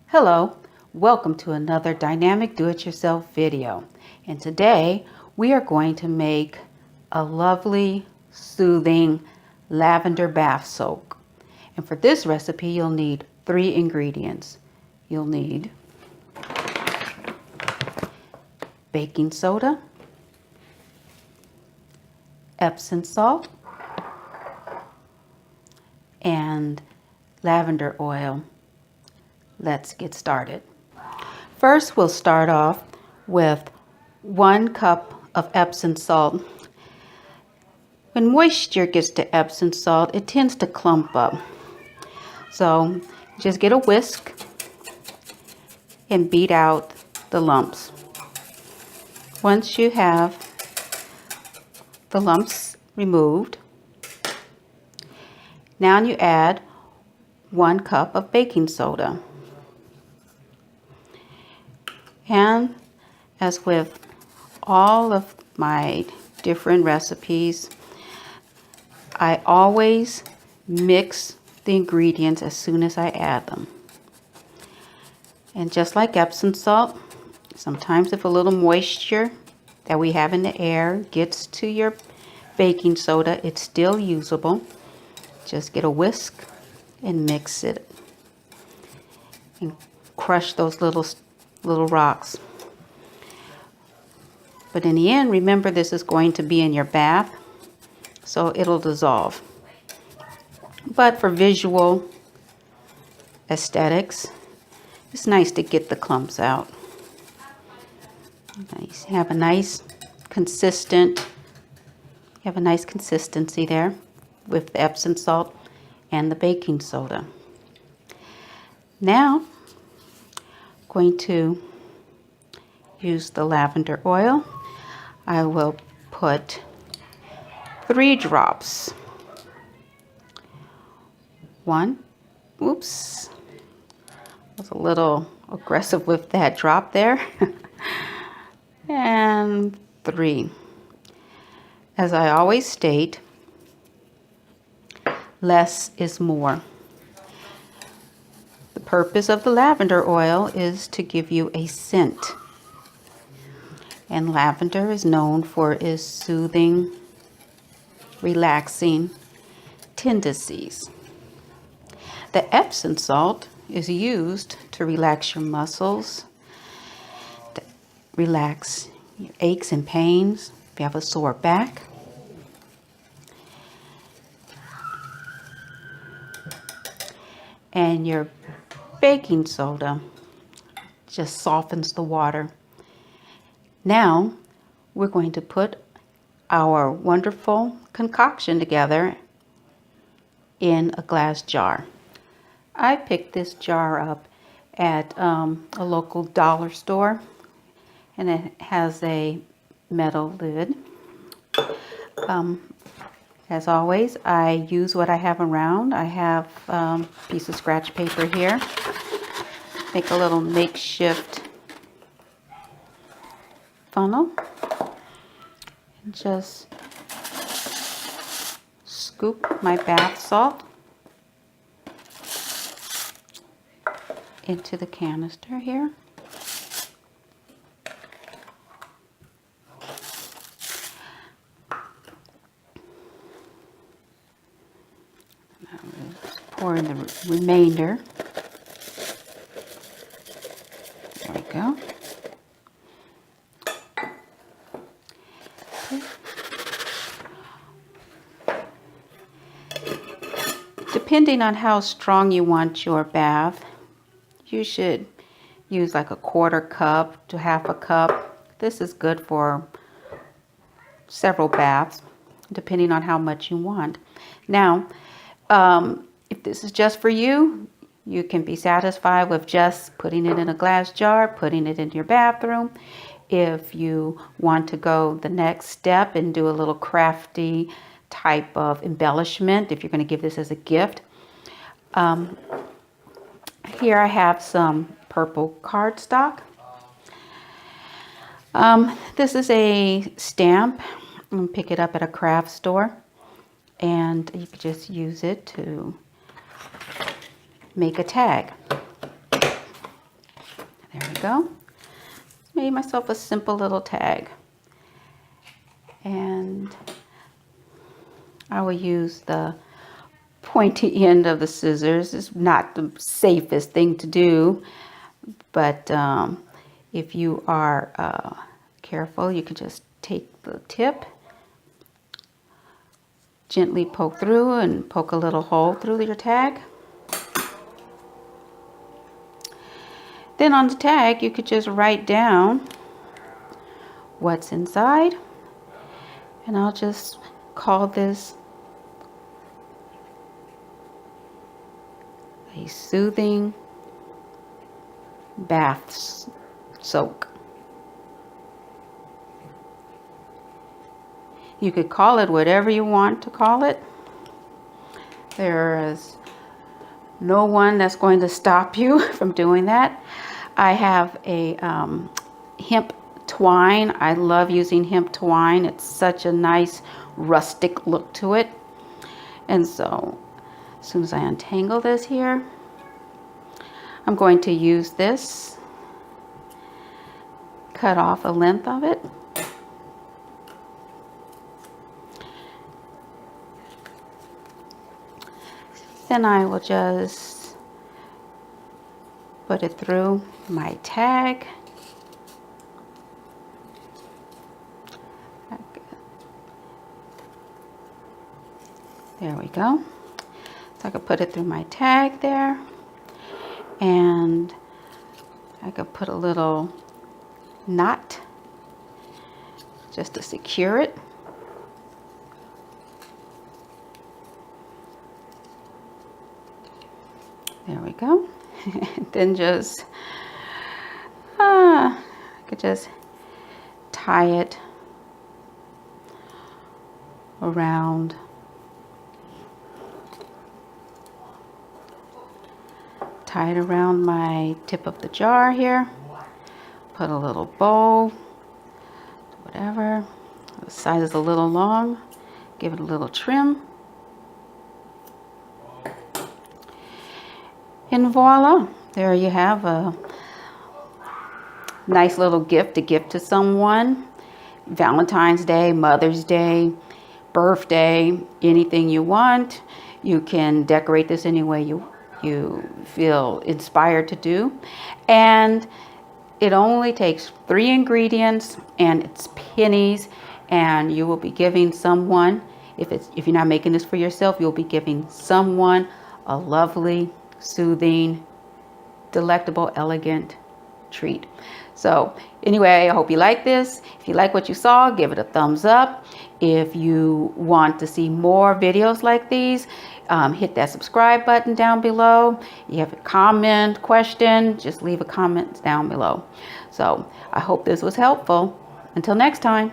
Hello, welcome to another dynamic do-it-yourself video. And today we are going to make a lovely, soothing lavender bath soak. And for this recipe, you'll need 3 ingredients. You'll need baking soda, Epsom salt, and lavender oil. Let's get started. First, we'll start off with 1 cup of Epsom salt. When moisture gets to Epsom salt, it tends to clump up. So just get a whisk and beat out the lumps. Once you have the lumps removed, now you add 1 cup of baking soda. And as with all of my different recipes, I always mix the ingredients as soon as I add them. And just like Epsom salt, sometimes if a little moisture that we have in the air gets to your baking soda, it's still usable. Just get a whisk and mix it and crush those little rocks. But in the end, remember, this is going to be in your bath, so it'll dissolve. But for visual aesthetics, it's nice to get the clumps out. Nice. Have a nice consistency there with the Epsom salt and the baking soda. Now, going to use the lavender oil. I will put 3 drops. 1, oops, I was a little aggressive with that drop there. And 3. As I always state, less is more. The purpose of the lavender oil is to give you a scent. And lavender is known for its soothing, relaxing tendencies. The Epsom salt is used to relax your muscles, to relax your aches and pains if you have a sore back. And your baking soda just softens the water. Now we're going to put our wonderful concoction together in a glass jar. I picked this jar up at a local dollar store, and it has a metal lid. As always, I use what I have around. I have a piece of scratch paper here. Make a little makeshift funnel. And just scoop my bath salt into the canister here. Pour in the remainder. There we go. Okay. Depending on how strong you want your bath, you should use like a 1/4 cup to 1/2 cup. This is good for several baths, depending on how much you want. Now, if this is just for you, you can be satisfied with just putting it in a glass jar, putting it in your bathroom. If you want to go the next step and do a little crafty type of embellishment, if you're going to give this as a gift. Here I have some purple cardstock. This is a stamp. You can pick it up at a craft store, and you can just use it to make a tag. we go. Made myself a simple little tag. And I will use the pointy end of the scissors. It's not the safest thing to do, but if you are careful, you can just take the tip, gently poke through and poke a little hole through your tag. Then on the tag, you could just write down what's inside, and I'll just call this a soothing bath soak. You could call it whatever you want to call it. There is no one that's going to stop you from doing that. I have a hemp twine. I love using hemp twine. It's such a nice rustic look to it. And so as soon as I untangle this here, I'm going to use this, cut off a length of it. Then I will just put it through my tag. There we go. So I could put it through my tag there, and I could put a little knot just to secure it. There we go. Then just I could just tie it around my tip of the jar here. Put a little bow, whatever. The size is a little long. Give it a little trim. And voila, there you have a nice little gift to give to someone. Valentine's Day, Mother's Day, birthday, anything you want. You can decorate this any way you feel inspired to do. And it only takes 3 ingredients, and it's pennies, and you will be giving someone, if you're not making this for yourself, you'll be giving someone a lovely, soothing, delectable, elegant treat. So anyway, I hope you like this. If you like what you saw, give it a thumbs up. If you want to see more videos like these, hit that subscribe button down below. You have a comment, question, just leave a comment down below. So I hope this was helpful. Until next time.